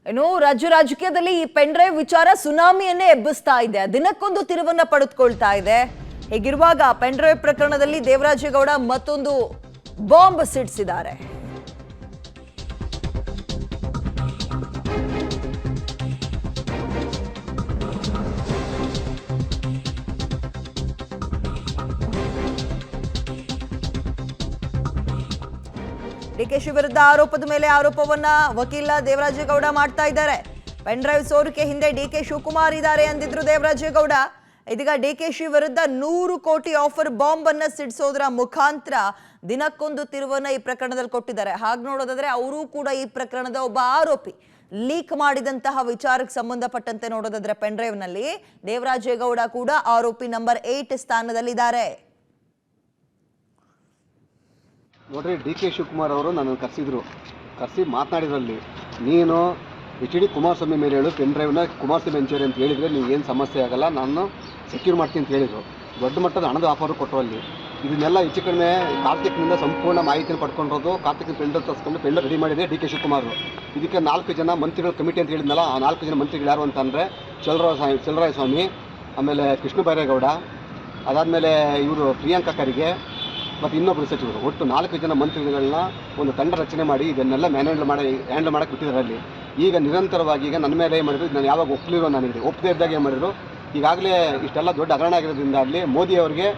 ಇನ್ನು ರಾಜಕೀಯದಲ್ಲಿ ಈ ಪೆನ್ಡ್ರೈವ್ ವಿಚಾರ ಸುನಾಮಿಯನ್ನೇ ಎಬ್ಬಿಸ್ತಾ ಇದೆ. ದಿನಕ್ಕೊಂದು ತಿರುವನ್ನ ಪಡೆದುಕೊಳ್ತಾ ಇದೆ. ಹೀಗಿರುವಾಗ ಪೆನ್ಡ್ರೈವ್ ಪ್ರಕರಣದಲ್ಲಿ ದೇವರಾಜೇಗೌಡ ಮತ್ತೊಂದು ಬಾಂಬ್ ಸಿಡಿಸಿದ್ದಾರೆ. ಡಿಕೆಶಿ ವಿರುದ್ಧ ಆರೋಪದ ಮೇಲೆ ಆರೋಪವನ್ನ ವಕೀಲ ದೇವರಾಜೇಗೌಡ ಮಾಡ್ತಾ ಇದ್ದಾರೆ. ಪೆನ್ಡ್ರೈವ್ ಸೋರಿಕೆ ಹಿಂದೆ ಡಿಕೆ ಶಿವಕುಮಾರ್ ಇದ್ದಾರೆ ಅಂದಿದ್ರು ದೇವರಾಜೇಗೌಡ. ಇದೀಗ ಡಿಕೆಶಿ ವಿರುದ್ಧ 100 ಕೋಟಿ ಆಫರ್ ಬಾಂಬ್ ಅನ್ನ ಸಿಡಿಸೋದ್ರ ಮುಖಾಂತರ ದಿನಕ್ಕೊಂದು ತಿರುವನ್ನ ಈ ಪ್ರಕರಣದಲ್ಲಿ ಕೊಟ್ಟಿದ್ದಾರೆ. ಹಾಗೆ ನೋಡೋದಾದ್ರೆ ಅವರು ಕೂಡ ಈ ಪ್ರಕರಣದ ಒಬ್ಬ ಆರೋಪಿ. ಲೀಕ್ ಮಾಡಿದಂತಹ ವಿಚಾರಕ್ಕೆ ಸಂಬಂಧಪಟ್ಟಂತೆ ನೋಡೋದಾದ್ರೆ ಪೆನ್ಡ್ರೈವ್ ನಲ್ಲಿ ದೇವರಾಜೇಗೌಡ ಕೂಡ ಆರೋಪಿ ನಂಬರ್ 8 ಸ್ಥಾನದಲ್ಲಿದ್ದಾರೆ. ನೋಡ್ರಿ, ಡಿ ಕೆ ಶಿವಕುಮಾರ್ ಅವರು ನನ್ನನ್ನು ಕರೆಸಿ ಮಾತನಾಡಿದ್ರಲ್ಲಿ ನೀನು HD ಕುಮಾರಸ್ವಾಮಿ ಮೇಲೆ ಹೇಳು, ಪೆನ್ ಡ್ರೈವ್ನ ಕುಮಾರಸ್ವಾಮಿ ಎಂಚೂರಿ ಅಂತ ಹೇಳಿದರೆ ನೀವು ಏನು ಸಮಸ್ಯೆ ಆಗಲ್ಲ, ನಾನು ಸೆಕ್ಯೂರ್ ಮಾಡ್ತೀನಿ ಅಂತ ಹೇಳಿದರು. ದೊಡ್ಡ ಮಟ್ಟದ ಹಣದ ಆಫರು ಕೊಟ್ಟರು ಅಲ್ಲಿ. ಇದನ್ನೆಲ್ಲ ಹೆಚ್ಚು ಕಡಿಮೆ ಕಾರ್ತಿಕ್ನಿಂದ ಸಂಪೂರ್ಣ ಮಾಹಿತಿಯನ್ನು ಪಡ್ಕೊಂಡಿರೋದು. ಕಾರ್ತಿಕ್ನ ಪೆಂಡರ್ ತರಿಸ್ಕೊಂಡು ಪೆಂಡರ್ ರೆಡಿ ಮಾಡಿದೆ ಡಿ ಕೆ ಶಿವಕುಮಾರ್. ಇದಕ್ಕೆ 4 ಜನ ಮಂತ್ರಿಗಳ ಕಮಿಟಿ ಅಂತ ಹೇಳಿದ್ನಲ್ಲ, ಆ 4 ಜನ ಮಂತ್ರಿಗಳು ಯಾರು ಅಂತಂದರೆ ಚಲರಾಯ ಸ್ವಾಮಿ, ಆಮೇಲೆ ಕೃಷ್ಣ ಬೈರೇಗೌಡ, ಅದಾದಮೇಲೆ ಇವರು ಪ್ರಿಯಾಂಕಾ ಖರ್ಗೆ ಮತ್ತು ಇನ್ನೊಬ್ಬರು ಸಚಿವರು, ಒಟ್ಟು 4 ಜನ ಮಂತ್ರಿಗಳನ್ನ ಒಂದು ತಂಡ ರಚನೆ ಮಾಡಿ ಇದನ್ನೆಲ್ಲ ಹ್ಯಾಂಡಲ್ ಮಾಡೋಕ್ಕೆ ಬಿಟ್ಟಿದ್ದಾರೆ ಅಲ್ಲಿ. ಈಗ ನಿರಂತರವಾಗಿ ಈಗ ನನ್ನ ಮೇಲೆ ಏನು ಮಾಡಿದ್ರು, ನಾನು ಯಾವಾಗ ಒಪ್ಪಲಿರೋ ನನಗೆ ಒಪ್ಪದೇ ಇದ್ದಾಗ ಏನು ಮಾಡಿದ್ರು, ಈಗಾಗಲೇ ಇಷ್ಟೆಲ್ಲ ದೊಡ್ಡ ಹಗರಣ ಆಗಿರೋದ್ರಿಂದ ಅಲ್ಲಿ ಮೋದಿ ಅವರಿಗೆ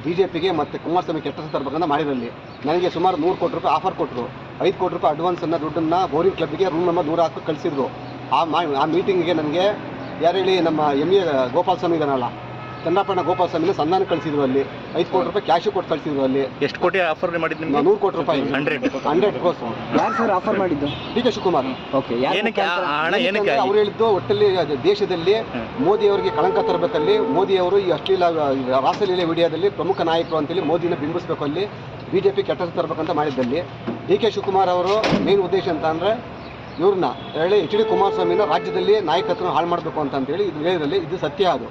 BJPಗೆ ಮತ್ತು ಕುಮಾರಸ್ವಾಮಿ ಕೆಟ್ಟ ತರಬೇಕಂತ ಮಾಡಿರಲ್ಲಿ ನನಗೆ ಸುಮಾರು 100 ಕೋಟಿ ರೂಪಾಯಿ ಆಫರ್ ಕೊಟ್ಟರು. 5 ಕೋಟಿ ರೂಪಾಯಿ ಅಡ್ವಾನ್ಸನ್ನು ದುಡ್ಡನ್ನು ಬೋರಿಂಗ್ ಕ್ಲಬ್ಗೆ ರೂಮ್ ನಂಬರ್ 100 ಹಾಕಿ ಕಳಿಸಿದ್ರು. ಆ ಮೀಟಿಂಗಿಗೆ ನನಗೆ ಯಾರು ಹೇಳಿ, ನಮ್ಮ MA ಗೋಪಾಲ್ ಸ್ವಾಮಿ ಇದಾನಲ್ಲ, ಚಂದ್ರಪ್ಪಣ್ಣ ಗೋಪಾಲ್ ಸ್ವಾಮಿನ ಸಂಧಾನ ಕಳಿಸಿದ್ರು. ಅಲ್ಲಿ 5 ಕೋಟಿ ರೂಪಾಯಿ ಕ್ಯಾಶ್ ಕೊಟ್ಟು ಕಳಿಸಿದ್ರು. ಅಲ್ಲಿ ಎಷ್ಟು ಕೋಟಿ ಆಫರ್ ಮಾಡಿದ್ದು? 100 ಕೋಟಿ ರೂಪಾಯಿ 100 ಕ್ರೋಸ್. ಯಾರು ಸರ್ ಆಫರ್ ಮಾಡಿದ್ದು? D K Shivakumar. ಓಕೆ, ಅವ್ರು ಹೇಳಿದ್ದು ಒಟ್ಟಲ್ಲಿ ದೇಶದಲ್ಲಿ ಮೋದಿ ಅವರಿಗೆ ಕಳಂಕ ತರಬೇಕಲ್ಲಿ, ಮೋದಿ ಅವರು ಈ ಅಶ್ಲೀಲ ರಾಸಲೀಲೆ ವಿಡಿಯೋದಲ್ಲಿ ಪ್ರಮುಖ ನಾಯಕರು ಅಂತೇಳಿ ಮೋದಿನ ಬಿಂಬಿಸಬೇಕು, ಅಲ್ಲಿ BJP ಕೆಟ್ಟ ತರಬೇಕಂತ ಮಾಡಿದ್ದಲ್ಲಿ ಡಿ ಕೆ ಶಿವಕುಮಾರ್ ಅವರು ಮೇನ್ ಉದ್ದೇಶ ಅಂತ ಅಂದರೆ ಇವ್ರನ್ನ ಹೇಳಿ HD ಕುಮಾರಸ್ವಾಮಿನ ರಾಜ್ಯದಲ್ಲಿ ನಾಯಕತ್ವನ ಹಾಳು ಮಾಡಬೇಕು ಅಂತೇಳಿ ಇದು ಹೇಳಿದ್ರಲ್ಲಿ ಇದು ಸತ್ಯ. ಅದು